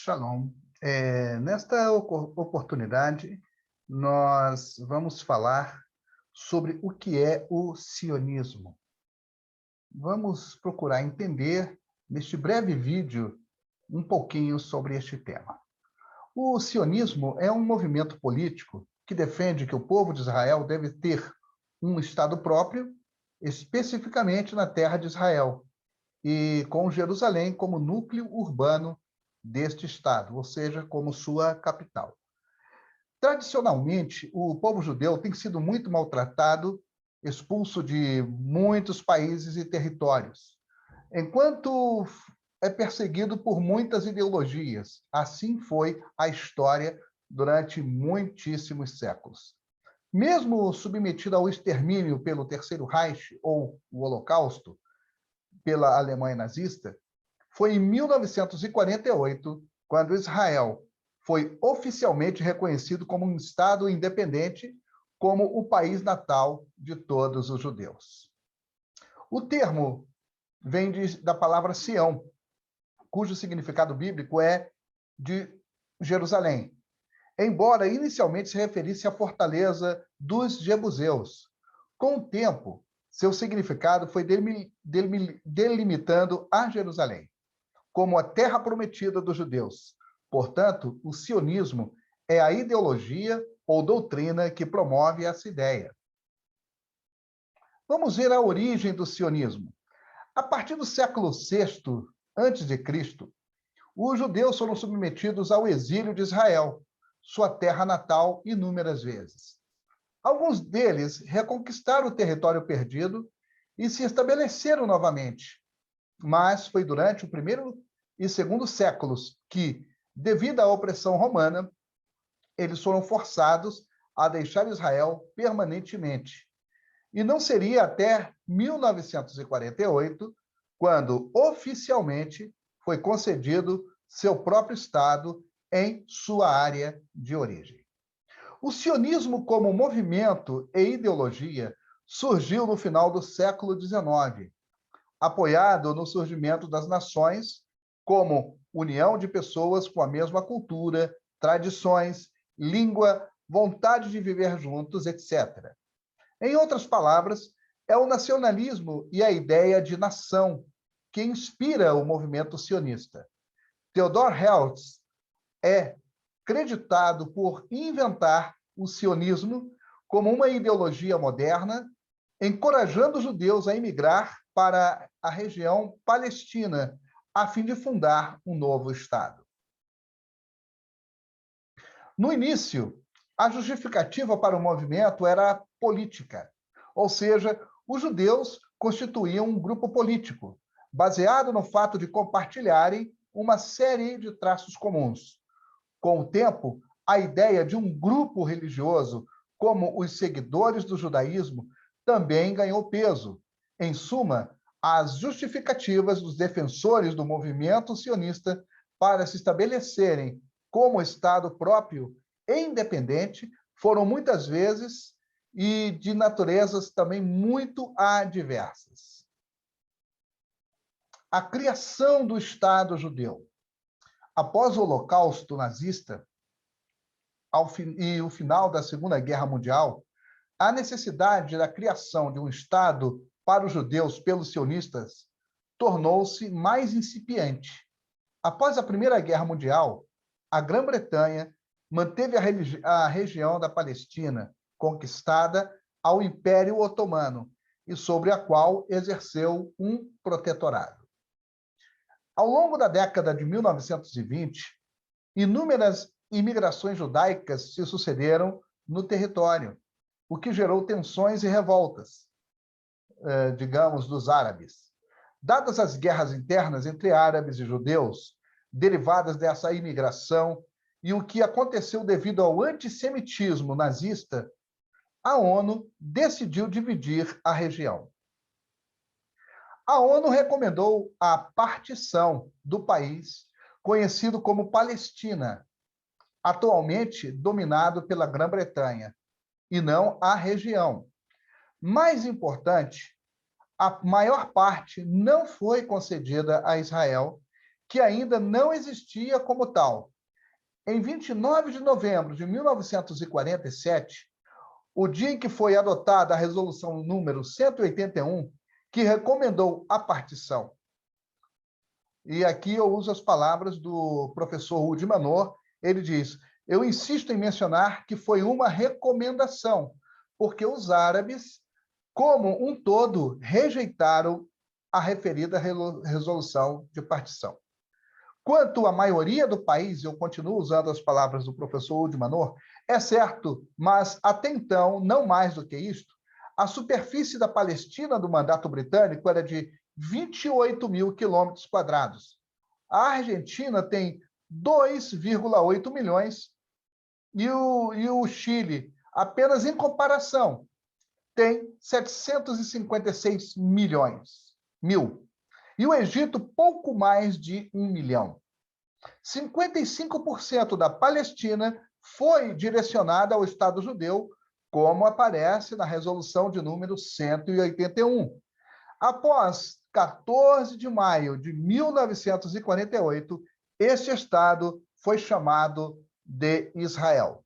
Shalom. Nesta oportunidade, nós vamos falar sobre o que é o sionismo. Vamos procurar entender, neste breve vídeo, um pouquinho sobre este tema. O sionismo é um movimento político que defende que o povo de Israel deve ter um Estado próprio, especificamente na terra de Israel, e com Jerusalém como núcleo urbano deste Estado, ou seja, como sua capital. Tradicionalmente, o povo judeu tem sido muito maltratado, expulso de muitos países e territórios, enquanto é perseguido por muitas ideologias. Assim foi a história durante muitíssimos séculos. Mesmo submetido ao extermínio pelo Terceiro Reich, ou o Holocausto, pela Alemanha nazista, foi em 1948, quando Israel foi oficialmente reconhecido como um Estado independente, como o país natal de todos os judeus. O termo vem da palavra Sião, cujo significado bíblico é de Jerusalém, embora inicialmente se referisse à fortaleza dos jebuseus. Com o tempo, seu significado foi delimitando a Jerusalém como a terra prometida dos judeus. Portanto, o sionismo é a ideologia ou doutrina que promove essa ideia. Vamos ver a origem do sionismo. A partir do século VI a.C., os judeus foram submetidos ao exílio de Israel, sua terra natal, inúmeras vezes. Alguns deles reconquistaram o território perdido e se estabeleceram novamente, mas foi durante o primeiro e segundo séculos que, devido à opressão romana, eles foram forçados a deixar Israel permanentemente. E não seria até 1948, quando oficialmente foi concedido seu próprio Estado em sua área de origem. O sionismo como movimento e ideologia surgiu no final do século XIX, apoiado no surgimento das nações como união de pessoas com a mesma cultura, tradições, língua, vontade de viver juntos, etc. Em outras palavras, é o nacionalismo e a ideia de nação que inspira o movimento sionista. Theodor Herzl é creditado por inventar o sionismo como uma ideologia moderna, encorajando os judeus a emigrar para a região palestina, a fim de fundar um novo Estado. No início, a justificativa para o movimento era política, ou seja, os judeus constituíam um grupo político, baseado no fato de compartilharem uma série de traços comuns. Com o tempo, a ideia de um grupo religioso, como os seguidores do judaísmo, também ganhou peso. Em suma, as justificativas dos defensores do movimento sionista para se estabelecerem como Estado próprio e independente foram muitas vezes e de naturezas também muito adversas. A criação do Estado judeu. Após o Holocausto nazista e o final da Segunda Guerra Mundial, a necessidade da criação de um Estado para os judeus pelos sionistas tornou-se mais incipiente. Após a Primeira Guerra Mundial, a Grã-Bretanha manteve a região da Palestina conquistada ao Império Otomano e sobre a qual exerceu um protetorado. Ao longo da década de 1920, inúmeras imigrações judaicas se sucederam no território, o que gerou tensões e revoltas, digamos, dos árabes. Dadas as guerras internas entre árabes e judeus, derivadas dessa imigração, e o que aconteceu devido ao antissemitismo nazista, a ONU decidiu dividir a região. A ONU recomendou a partição do país, conhecido como Palestina, atualmente dominado pela Grã-Bretanha, e não a região. Mais importante, a maior parte não foi concedida a Israel, que ainda não existia como tal. Em 29 de novembro de 1947, o dia em que foi adotada a resolução número 181, que recomendou a partição. E aqui eu uso as palavras do professor Udi Manor. Ele diz: eu insisto em mencionar que foi uma recomendação, porque os árabes, como um todo, rejeitaram a referida resolução de partição. Quanto à maioria do país, eu continuo usando as palavras do professor Udi Manor, é certo, mas até então, não mais do que isto, a superfície da Palestina do mandato britânico era de 28 mil quilômetros quadrados. A Argentina tem 2,8 milhões e o Chile, apenas em comparação, tem 756 mil. E o Egito, pouco mais de 1 milhão. 55% da Palestina foi direcionada ao Estado judeu, como aparece na resolução de número 181. Após 14 de maio de 1948, este Estado foi chamado de Israel.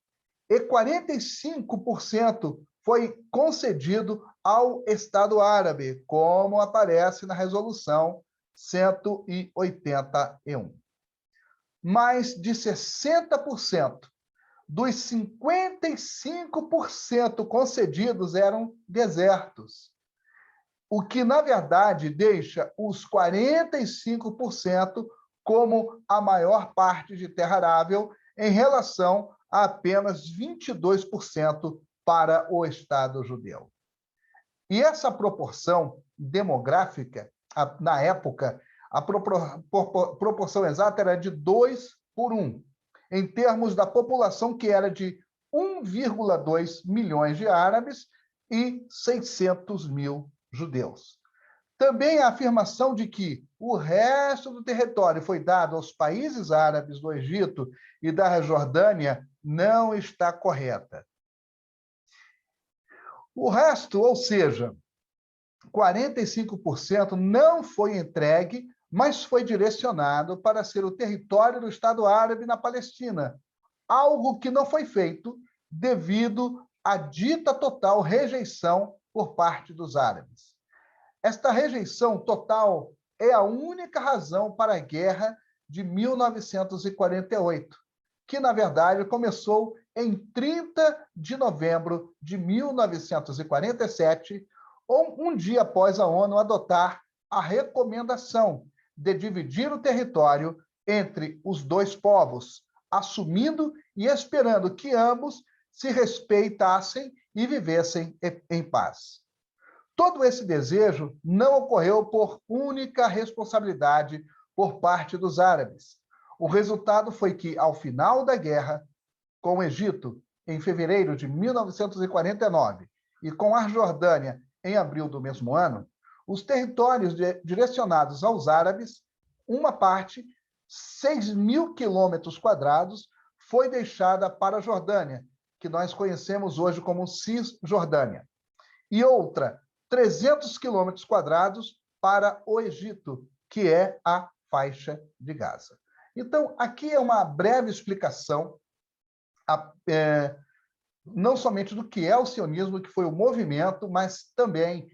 E 45% foi concedido ao Estado árabe, como aparece na resolução 181. Mais de 60% dos 55% concedidos eram desertos, o que, na verdade, deixa os 45% como a maior parte de terra arável em relação a apenas 22% para o Estado judeu. E essa proporção demográfica, na época, a proporção exata era de 2 por 1, em termos da população, que era de 1,2 milhões de árabes e 600 mil judeus. Também a afirmação de que o resto do território foi dado aos países árabes do Egito e da Jordânia não está correta. O resto, ou seja, 45% não foi entregue, mas foi direcionado para ser o território do Estado árabe na Palestina, algo que não foi feito devido à dita total rejeição por parte dos árabes. Esta rejeição total é a única razão para a guerra de 1948, que, na verdade, começou em 30 de novembro de 1947, um dia após a ONU adotar a recomendação de dividir o território entre os dois povos, assumindo e esperando que ambos se respeitassem e vivessem em paz. Todo esse desejo não ocorreu por única responsabilidade por parte dos árabes. O resultado foi que, ao final da guerra, com o Egito, em fevereiro de 1949, e com a Jordânia, em abril do mesmo ano, os territórios direcionados aos árabes, uma parte, 6 mil quilômetros quadrados, foi deixada para a Jordânia, que nós conhecemos hoje como Cisjordânia, e outra, 300 quilômetros quadrados para o Egito, que é a faixa de Gaza. Então, aqui é uma breve explicação, não somente do que é o sionismo, que foi o movimento, mas também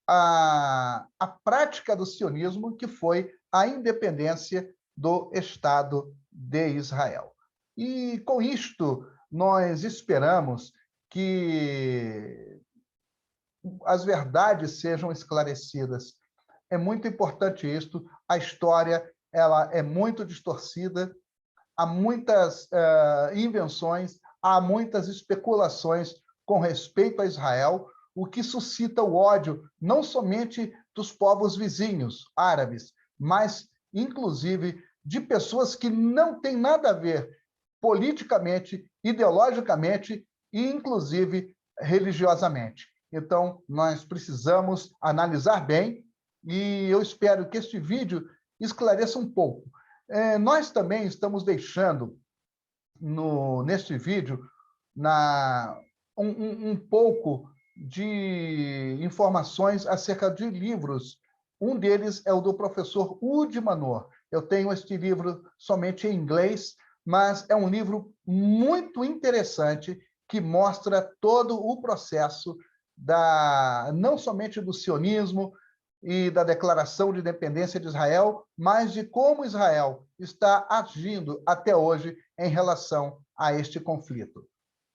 a prática do sionismo, que foi a independência do Estado de Israel. E, com isto, nós esperamos que as verdades sejam esclarecidas. É muito importante isto. A história ela é muito distorcida, há muitas invenções, há muitas especulações com respeito a Israel, o que suscita o ódio não somente dos povos vizinhos árabes, mas, inclusive, de pessoas que não têm nada a ver politicamente, ideologicamente e, inclusive, religiosamente. Então, nós precisamos analisar bem e eu espero que este vídeo esclareça um pouco. Nós também estamos deixando neste vídeo um pouco de informações acerca de livros. Um deles é o do professor Udi Manor, Eu tenho este livro somente em inglês, mas é um livro muito interessante que mostra todo o processo não somente do sionismo e da declaração de independência de Israel, mas de como Israel está agindo até hoje em relação a este conflito.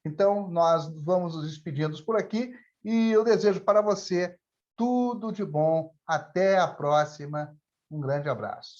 Então, nós vamos nos despedindo por aqui e eu desejo para você tudo de bom. Até a próxima. Um grande abraço.